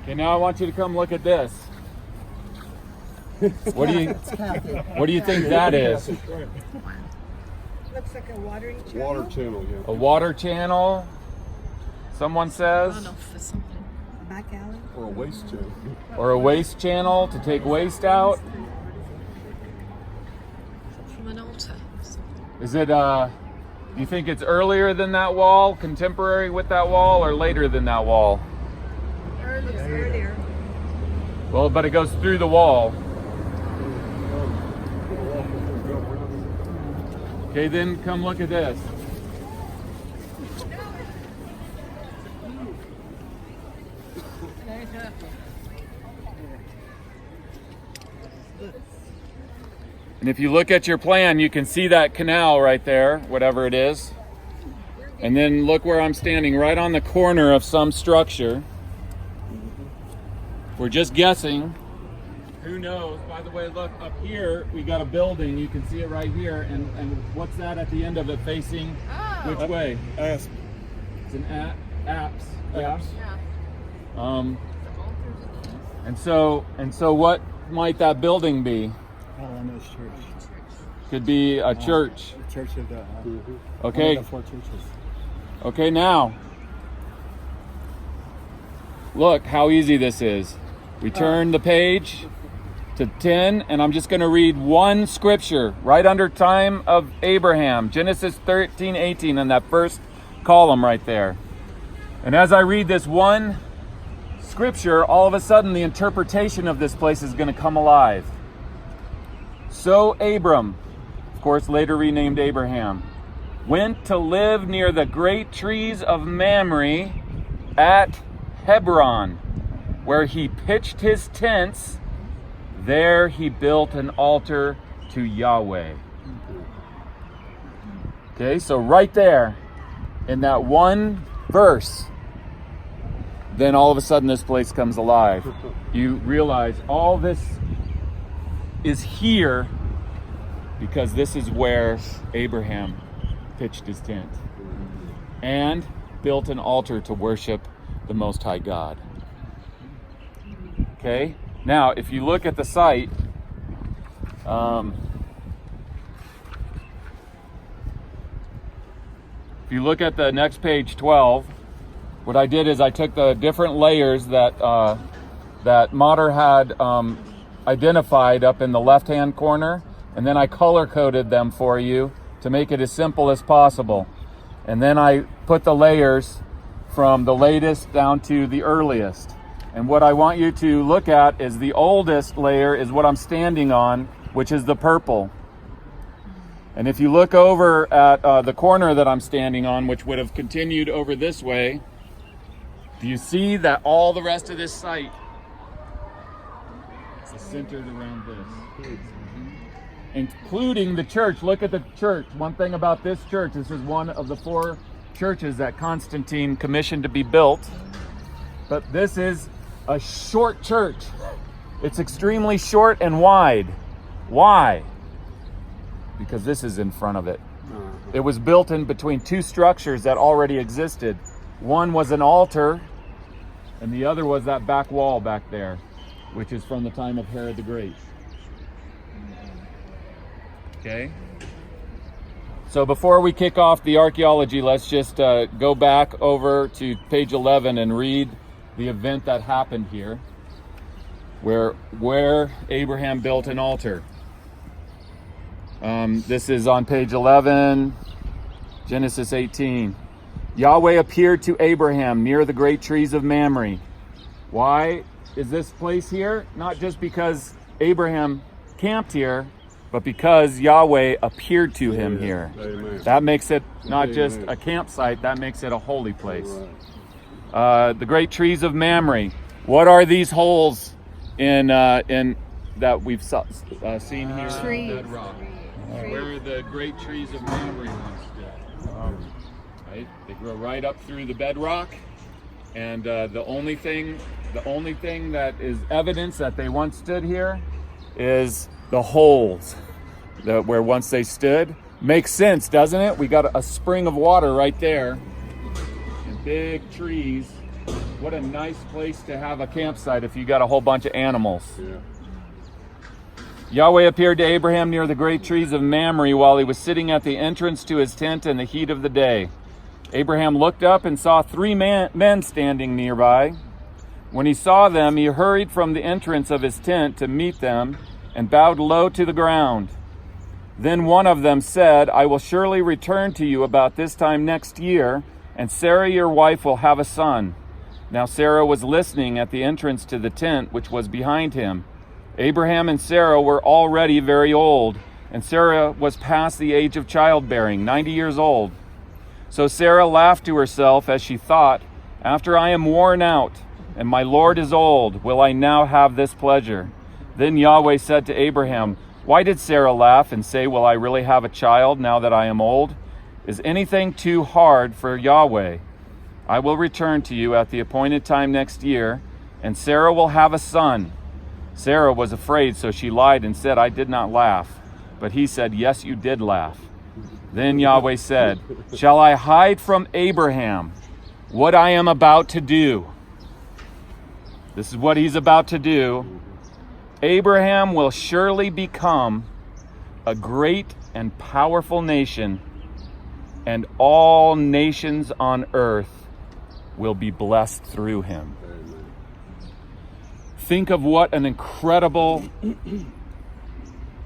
Okay, now I want you to come look at this. What do you think that is? Looks like a watering channel. Water channel, yeah. A water channel, someone says, Runoff for something. A back alley. Or a waste channel. or a waste channel to take waste out. From an altar. Is it, do you think it's earlier than that wall, contemporary with that wall, or later than that wall? Earlier. Well, but it goes through the wall. Okay, then come look at this. And if you look at your plan, you can see that canal right there, whatever it is. And then look where I'm standing, right on the corner of some structure. We're just guessing. Who knows? By the way, look up here, we got a building. You can see it right here. And what's that at the end of it facing? Which way? Asp. It's an apse. Apse. Yeah. And so what might that building be? Almost church. Could be a church. Church of the. Okay. One of the 4 churches. Okay, now. Look how easy this is. We turn the page to 10, and I'm just going to read one scripture right under time of Abraham, Genesis 13:18, in that first column right there. And as I read this one scripture, all of a sudden the interpretation of this place is going to come alive. So Abram, of course later renamed Abraham, went to live near the great trees of Mamre at Hebron, where he pitched his tents. There he built an altar to Yahweh. Okay, so right there in that one verse, then all of a sudden this place comes alive. You realize all this is here because this is where Abraham pitched his tent and built an altar to worship the Most High God. Okay, now if you look at the site, if you look at the next page, 12, what I did is I took the different layers that that Mamre had identified up in the left-hand corner, and then I color-coded them for you to make it as simple as possible. And then I put the layers from the latest down to the earliest. And what I want you to look at is the oldest layer is what I'm standing on, which is the purple. And if you look over at the corner that I'm standing on, which would have continued over this way, do you see that all the rest of this site is centered around this? Including the church. Look at the church. One thing about this church, this is one of the 4 churches that Constantine commissioned to be built. But this is a short church. It's extremely short and wide. Why? Because this is in front of it. It was built in between 2 structures that already existed. One was an altar, and the other was that back wall back there, which is from the time of Herod the Great. Okay? So before we kick off the archaeology, let's just go back over to page 11 and read the event that happened here, where Abraham built an altar. This is on page 11, Genesis 18. Yahweh appeared to Abraham near the great trees of Mamre. Why is this place here? Not just because Abraham camped here, but because Yahweh appeared to him here. Amen. That makes it not Amen. just a campsite, that makes it a holy place. The great trees of Mamre. What are these holes in that we've seen here? Trees. Bedrock. Where are the great trees of Mamre once stood? Right? They grow right up through the bedrock, and the only thing that is evidence that they once stood here is the holes where once they stood. Makes sense, doesn't it? We got a spring of water right there, and big trees What a nice place to have a campsite if you got a whole bunch of animals. Yeah. Yahweh appeared to Abraham near the great trees of Mamre while he was sitting at the entrance to his tent in the heat of the day. Abraham looked up and saw three men standing nearby. When he saw them, he hurried from the entrance of his tent to meet them and bowed low to the ground. Then one of them said, "I will surely return to you about this time next year, and Sarah your wife will have a son." Now Sarah was listening at the entrance to the tent which was behind him. Abraham and Sarah were already very old, and Sarah was past the age of childbearing, 90 years old. So Sarah laughed to herself as she thought, "After I am worn out, and my Lord is old, will I now have this pleasure?" Then Yahweh said to Abraham, "Why did Sarah laugh and say, 'Will I really have a child now that I am old?' Is anything too hard for Yahweh? I will return to you at the appointed time next year, and Sarah will have a son." Sarah was afraid, so she lied and said, "I did not laugh." But he said, "Yes, you did laugh." Then Yahweh said, "Shall I hide from Abraham what I am about to do?" This is what he's about to do. "Abraham will surely become a great and powerful nation, and all nations on earth will be blessed through him." Think of what an incredible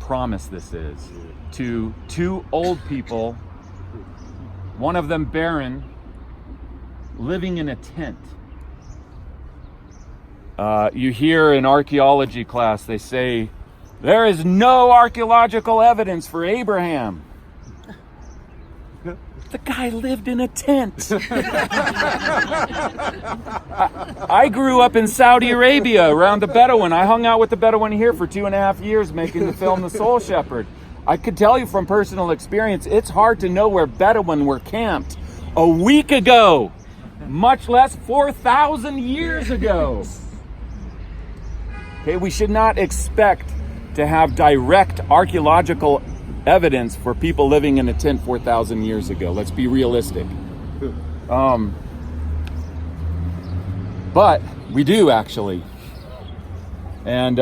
promise this is to two old people, one of them barren, living in a tent. You hear in archaeology class, they say, there is no archaeological evidence for Abraham. The guy lived in a tent. I grew up in Saudi Arabia around the Bedouin. I hung out with the Bedouin here for 2.5 years making the film The Soul Shepherd. I could tell you from personal experience, it's hard to know where Bedouin were camped a week ago, much less 4,000 years ago. Okay, we should not expect to have direct archaeological evidence for people living in a tent 4,000 years ago. Let's be realistic. But we do actually. And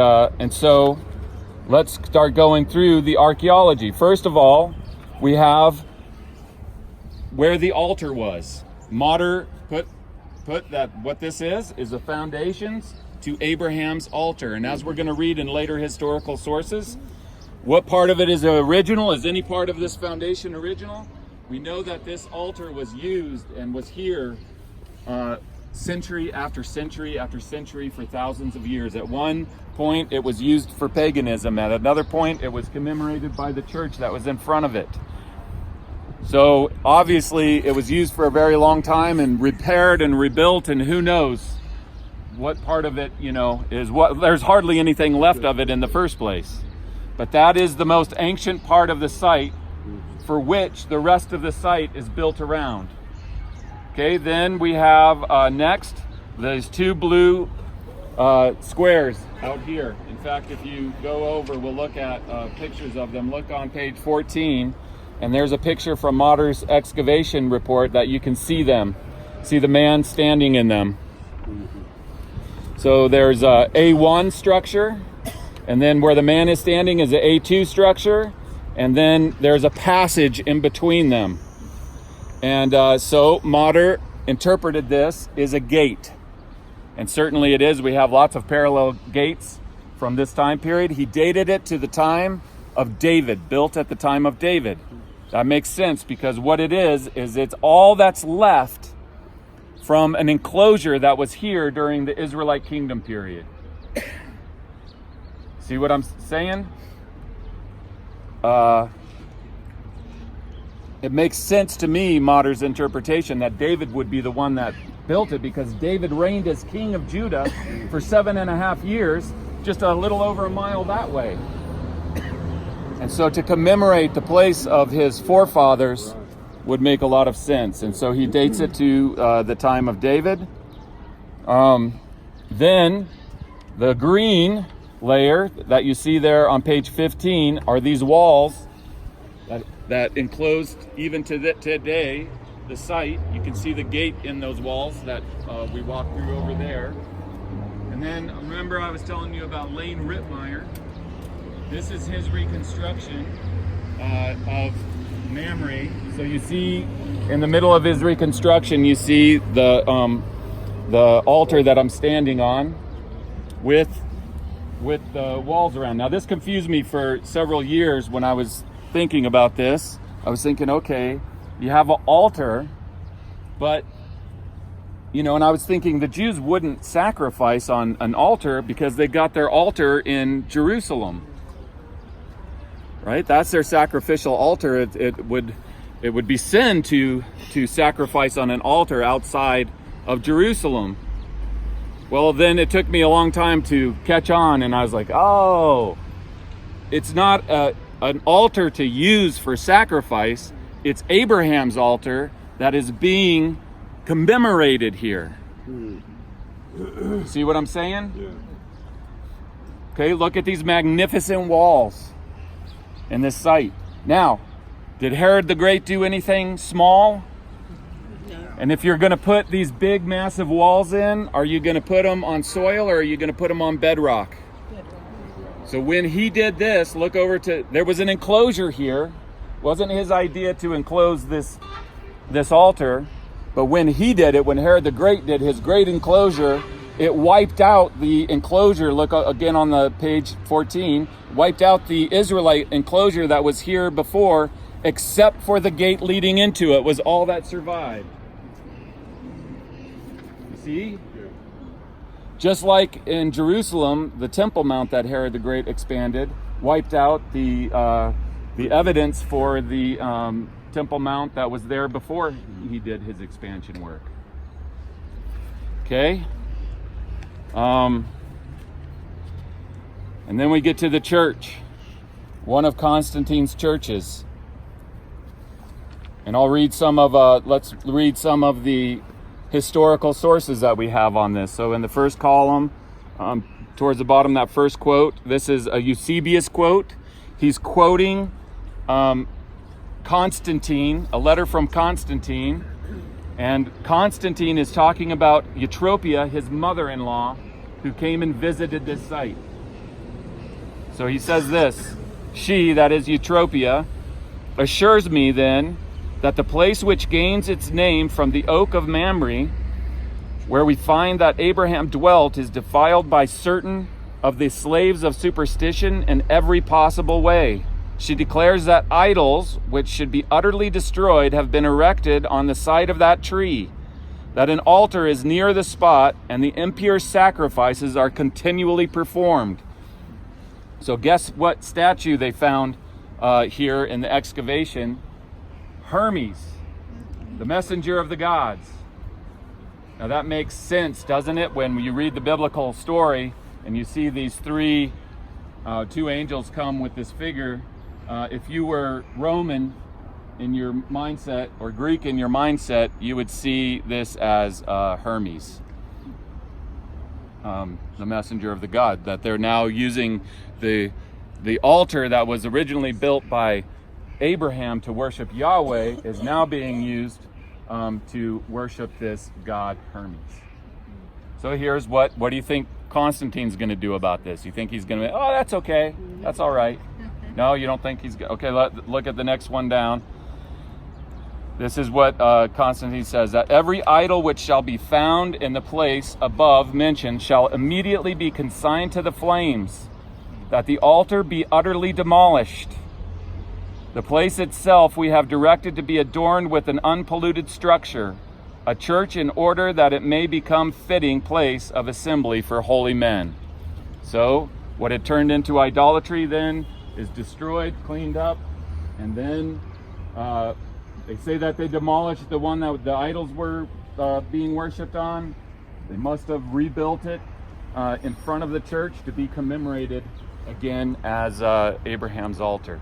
so let's start going through the archaeology. First of all, we have where the altar was. Mamre put that what this is the foundations to Abraham's altar. And as we're going to read in later historical sources, what part of it is original? Is any part of this foundation original? We know that this altar was used and was here century after century after century for thousands of years. At one point, it was used for paganism. At another point, it was commemorated by the church that was in front of it. So obviously, it was used for a very long time and repaired and rebuilt, and who knows what part of it, is what. There's hardly anything left of it in the first place. But that is the most ancient part of the site for which the rest of the site is built around. Okay, then we have next, these two blue squares out here. In fact, if you go over, we'll look at pictures of them. Look on page 14, and there's a picture from Mamre's excavation report that you can see them. See the man standing in them. So there's a A1 structure, and then where the man is standing is an A2 structure, and then there's a passage in between them. And so Mamre interpreted this as a gate. And certainly it is. We have lots of parallel gates from this time period. He dated it to the time of David, built at the time of David. That makes sense because what it is it's all that's left from an enclosure that was here during the Israelite kingdom period. See what I'm saying? It makes sense to me, Mamre's interpretation, that David would be the one that built it because David reigned as king of Judah for 7.5 years, just a little over a mile that way. And so to commemorate the place of his forefathers would make a lot of sense. And so he dates it to the time of David. Then the green layer that you see there on page 15 are these walls that enclosed even to today the site. You can see the gate in those walls that we walked through over there. And then remember I was telling you about Lane Rittmeyer. This is his reconstruction of Mamre. So you see in the middle of his reconstruction, you see the altar that I'm standing on with the walls around. Now this confused me for several years when I was thinking about this. I was thinking, okay, you have an altar, but and I was thinking the Jews wouldn't sacrifice on an altar because they got their altar in Jerusalem, right? That's their sacrificial altar. It would be sin to sacrifice on an altar outside of Jerusalem. Well, then it took me a long time to catch on, and I was like, oh, it's not an altar to use for sacrifice. It's Abraham's altar that is being commemorated here. See what I'm saying? Yeah. Okay, look at these magnificent walls in this site. Now, did Herod the Great do anything small? And if you're going to put these big, massive walls in, are you going to put them on soil or are you going to put them on bedrock? So when he did this, look over to, there was an enclosure here. Wasn't his idea to enclose this altar, but when he did it, when Herod the Great did his great enclosure, it wiped out the enclosure. Look again on the page 14, wiped out the Israelite enclosure that was here before, except for the gate leading into it was all that survived. See? Just like in Jerusalem, the Temple Mount that Herod the Great expanded wiped out the evidence for the Temple Mount that was there before he did his expansion work. Okay? And then we get to the church, one of Constantine's churches. And I'll read let's read some of the historical sources that we have on this. So in the first column, towards the bottom, that first quote, this is a Eusebius quote. He's quoting Constantine, a letter from Constantine. And Constantine is talking about Eutropia, his mother-in-law, who came and visited this site. So he says this, she, that is Eutropia, assures me then that the place which gains its name from the oak of Mamre, where we find that Abraham dwelt, is defiled by certain of the slaves of superstition in every possible way. She declares that idols, which should be utterly destroyed, have been erected on the site of that tree, that an altar is near the spot, and the impure sacrifices are continually performed. So guess what statue they found here in the excavation? Hermes, the messenger of the gods. Now that makes sense, doesn't it? When you read the biblical story and you see these two angels come with this figure, if you were Roman in your mindset or Greek in your mindset, you would see this as Hermes, the messenger of the god, that they're now using the altar that was originally built by Abraham to worship Yahweh is now being used to worship this god Hermes. So here's what do you think Constantine's going to do about this? You think he's going to, oh, that's okay, that's all right? No, you don't think he's, okay, look at the next one down. This is what Constantine says, that every idol which shall be found in the place above mentioned shall immediately be consigned to the flames, that the altar be utterly demolished. The place itself we have directed to be adorned with an unpolluted structure, a church in order that it may become fitting place of assembly for holy men. So what had turned into idolatry then is destroyed, cleaned up, and then they say that they demolished the one that the idols were being worshipped on. They must have rebuilt it in front of the church to be commemorated again as Abraham's altar.